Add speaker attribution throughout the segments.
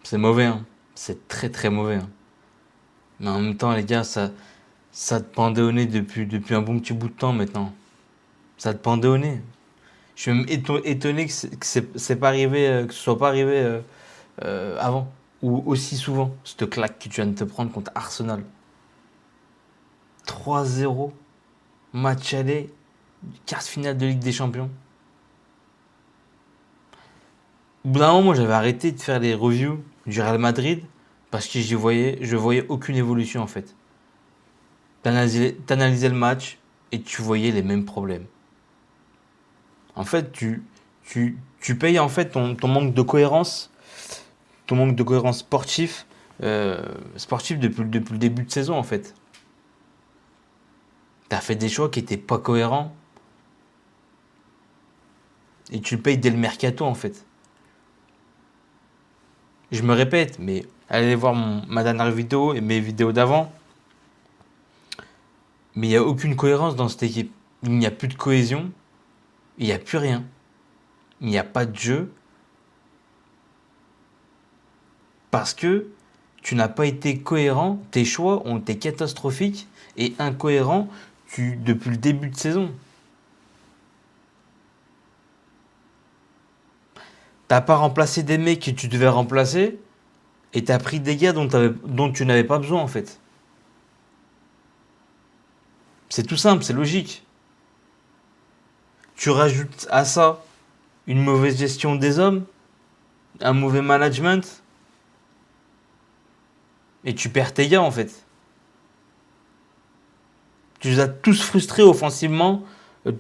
Speaker 1: C'est mauvais, hein. C'est très très mauvais, hein. Mais en même temps, les gars, ça te pendait au nez depuis un bon petit bout de temps maintenant. Ça te pendait au nez. Je suis même étonné que c'est pas arrivé, que ce soit pas arrivé avant. Ou aussi souvent. Cette claque que tu viens de te prendre contre Arsenal. 3-0, match aller, quart finale de Ligue des Champions. Au bout d'un moment, moi, j'avais arrêté de faire les reviews du Real Madrid parce que je voyais aucune évolution en fait. T'analysais le match et tu voyais les mêmes problèmes. En fait, tu payes en fait ton manque de cohérence, ton manque de cohérence sportif depuis le début de saison en fait. T'as fait des choix qui étaient pas cohérents et tu le payes dès le mercato en fait. Je me répète, mais allez voir ma dernière vidéo et mes vidéos d'avant. Mais il n'y a aucune cohérence dans cette équipe. Il n'y a plus de cohésion, il n'y a plus rien. Il n'y a pas de jeu parce que tu n'as pas été cohérent. Tes choix ont été catastrophiques et incohérents depuis le début de saison. T'as pas remplacé des mecs que tu devais remplacer et t'as pris des gars dont tu n'avais pas besoin en fait. C'est tout simple, c'est logique. Tu rajoutes à ça une mauvaise gestion des hommes, un mauvais management, et tu perds tes gars en fait. Tu les as tous frustrés offensivement.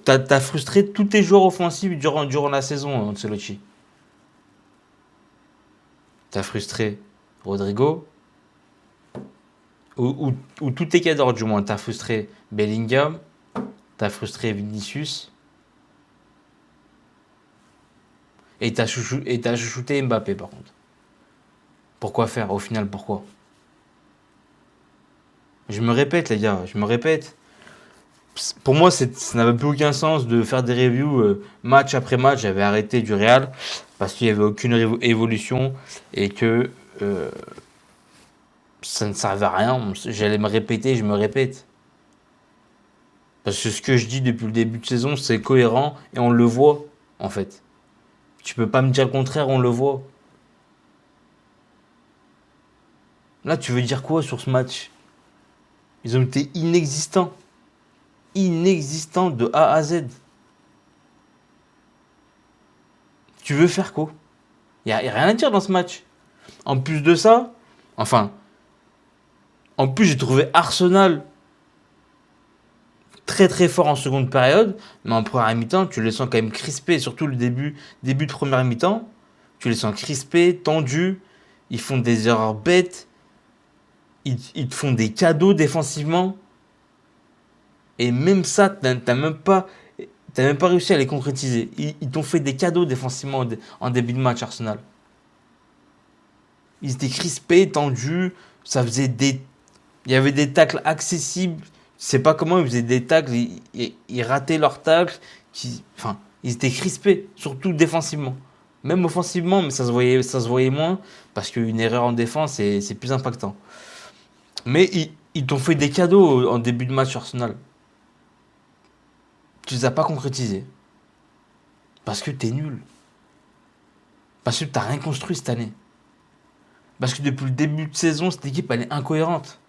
Speaker 1: T'as frustré tous tes joueurs offensifs durant la saison, Ancelotti. T'as frustré Rodrigo, ou tous tes cadres du moins. T'as frustré Bellingham, t'as frustré Vinicius, et t'as chouchouté Mbappé par contre. Pourquoi faire au final, pourquoi? Je me répète les gars, je me répète. Pour moi, ça n'avait plus aucun sens de faire des reviews match après match. J'avais arrêté du Real parce qu'il n'y avait aucune évolution et que ça ne servait à rien. J'allais me répéter, je me répète. Parce que ce que je dis depuis le début de saison, c'est cohérent et on le voit, en fait. Tu peux pas me dire le contraire, on le voit. Là, tu veux dire quoi sur ce match? Ils ont été inexistants. Inexistants de A à Z. Tu veux faire quoi? Y a rien à dire dans ce match. En plus de ça, enfin, en plus j'ai trouvé Arsenal très très fort en seconde période, mais en première mi-temps, tu les sens quand même crispés, surtout le début de première mi-temps. Tu les sens crispés, tendus, ils font des erreurs bêtes, ils te font des cadeaux défensivement, et même ça, t'as même pas réussi à les concrétiser. Ils t'ont fait des cadeaux défensivement en début de match, Arsenal. Ils étaient crispés, tendus, ça faisait des. Il y avait des tacles accessibles. Je sais pas comment ils faisaient des tacles, ils rataient leurs tacles. Enfin, ils étaient crispés, surtout défensivement. Même offensivement, mais ça se voyait moins, parce qu'une erreur en défense, c'est plus impactant. Mais ils t'ont fait des cadeaux en début de match Arsenal. Tu les as pas concrétisés. Parce que t'es nul. Parce que t'as rien construit cette année. Parce que depuis le début de saison, cette équipe, elle est incohérente.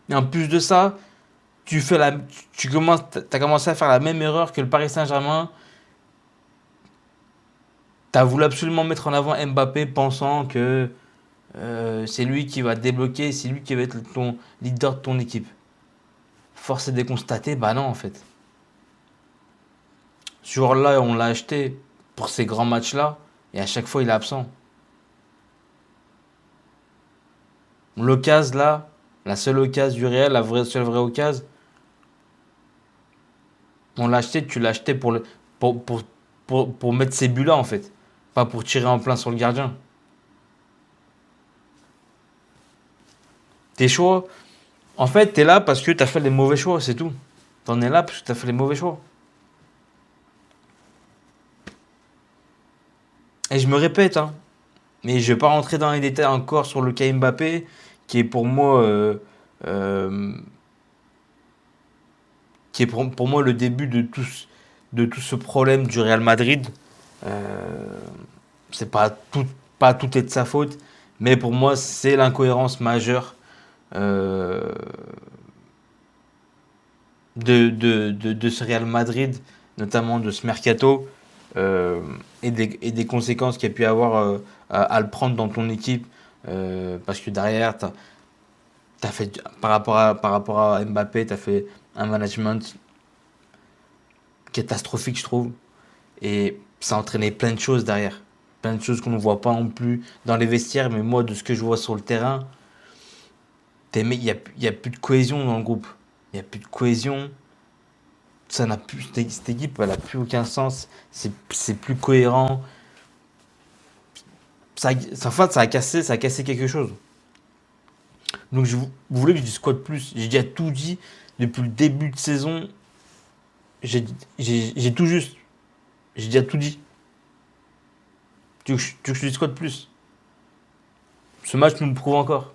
Speaker 1: Et en plus de ça, t'as commencé à faire la même erreur que le Paris Saint-Germain. T'as voulu absolument mettre en avant Mbappé pensant que c'est lui qui va débloquer, c'est lui qui va être ton leader de ton équipe. Force est de constater, bah non en fait. Ce joueur-là, on l'a acheté pour ces grands matchs-là, et à chaque fois il est absent. L'occasion là, la seule occasion du Real, seule vraie occasion, on l'a acheté, tu l'as acheté pour, pour, pour mettre ces buts-là en fait. Pas pour tirer en plein sur le gardien. Tes choix, en fait, t'es là parce que t'as fait les mauvais choix, c'est tout. T'en es là parce que t'as fait les mauvais choix. Et je me répète, hein, mais je vais pas rentrer dans les détails encore sur le cas Mbappé, qui est pour moi, euh, qui est pour moi le début de tout ce problème du Real Madrid. Euh, c'est pas tout est de sa faute, mais pour moi, c'est l'incohérence majeure euh, de ce Real Madrid, notamment de ce mercato, euh, et des conséquences qu'il y a pu avoir à le prendre dans ton équipe. Parce que derrière, t'as fait, par rapport à Mbappé, tu as fait un management catastrophique, je trouve. Et ça a entraîné plein de choses derrière. Plein de choses qu'on ne voit pas non plus dans les vestiaires, mais moi, de ce que je vois sur le terrain, il y a plus de cohésion dans le groupe. Il n'y a plus de cohésion. Ça n'a plus, cette équipe, elle n'a plus aucun sens. C'est plus cohérent. En fait, ça a cassé quelque chose. Donc, vous voulez que je dise quoi de plus? J'ai déjà tout dit depuis le début de saison. J'ai j'ai tout juste. J'ai déjà tout dit. Tu veux que je dise quoi de plus? Ce match nous le prouve encore.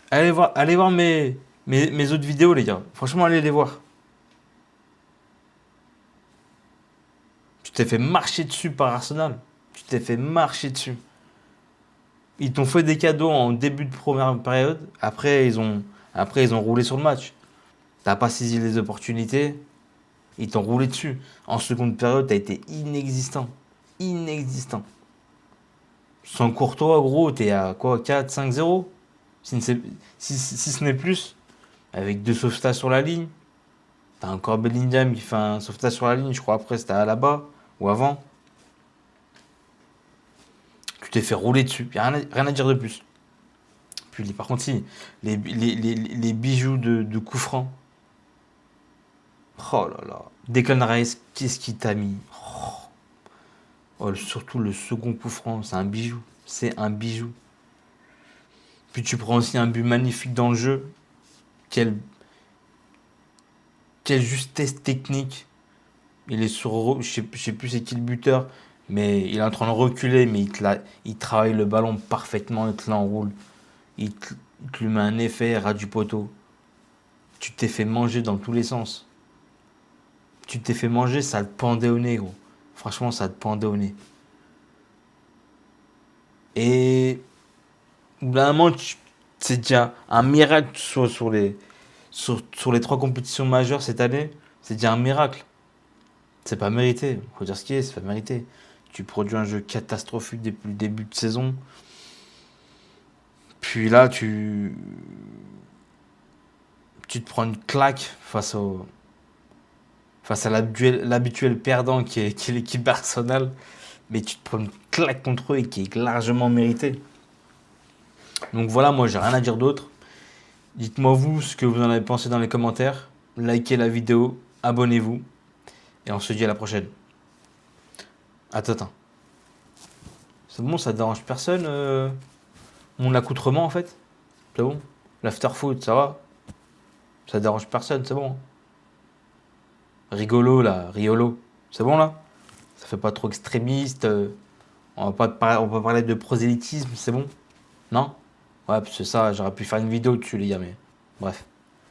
Speaker 1: Allez voir mes autres vidéos, les gars. Franchement, allez les voir. Tu t'es fait marcher dessus par Arsenal. Tu t'es fait marcher dessus. Ils t'ont fait des cadeaux en début de première période. Après, ils ont roulé sur le match. T'as pas saisi les opportunités. Ils t'ont roulé dessus. En seconde période, t'as été inexistant. Inexistant. Sans Courtois, gros, t'es à quoi? 4-5-0 si, si ce n'est plus. Avec deux sauvetages sur la ligne. T'as encore Bellingham qui fait un sauvetage sur la ligne. Je crois après c'était à là-bas. Ou avant. Tu t'es fait rouler dessus. Y a rien à dire de plus. Puis par contre, si, les bijoux de coup franc. Oh là là. Declan Rice, qu'est-ce qu'il t'a mis? Oh, surtout le second coup franc, c'est un bijou. C'est un bijou. Puis tu prends aussi un but magnifique dans le jeu. Quelle, quelle justesse technique. Il est sur. Je sais plus c'est qui le buteur. Mais il est en train de reculer. Mais il travaille le ballon parfaitement. Il te l'enroule. Il te lui met un effet ras du poteau. Tu t'es fait manger dans tous les sens. Tu t'es fait manger, ça te pendait au nez, gros. Franchement, ça te pendait au nez. Et au bout d'un moment, c'est déjà un miracle sur les trois compétitions majeures cette année. C'est déjà un miracle. C'est pas mérité. Faut dire ce qui est, c'est pas mérité. Tu produis un jeu catastrophique depuis le début de saison. Puis là, tu te prends une claque face à l'habituel perdant qui est l'équipe d'Arsenal. Mais tu te prends une claque contre eux et qui est largement méritée. Donc voilà, moi j'ai rien à dire d'autre. Dites-moi vous ce que vous en avez pensé dans les commentaires. Likez la vidéo, abonnez-vous. Et on se dit à la prochaine. Attends, attends. C'est bon, ça dérange personne mon accoutrement en fait? C'est bon? L'after food, ça va? Ça dérange personne, c'est bon? Rigolo là, riolo. C'est bon là? Ça fait pas trop extrémiste. On va parler de prosélytisme, c'est bon? Non? Ouais, parce que ça, j'aurais pu faire une vidéo dessus les gars, mais bref.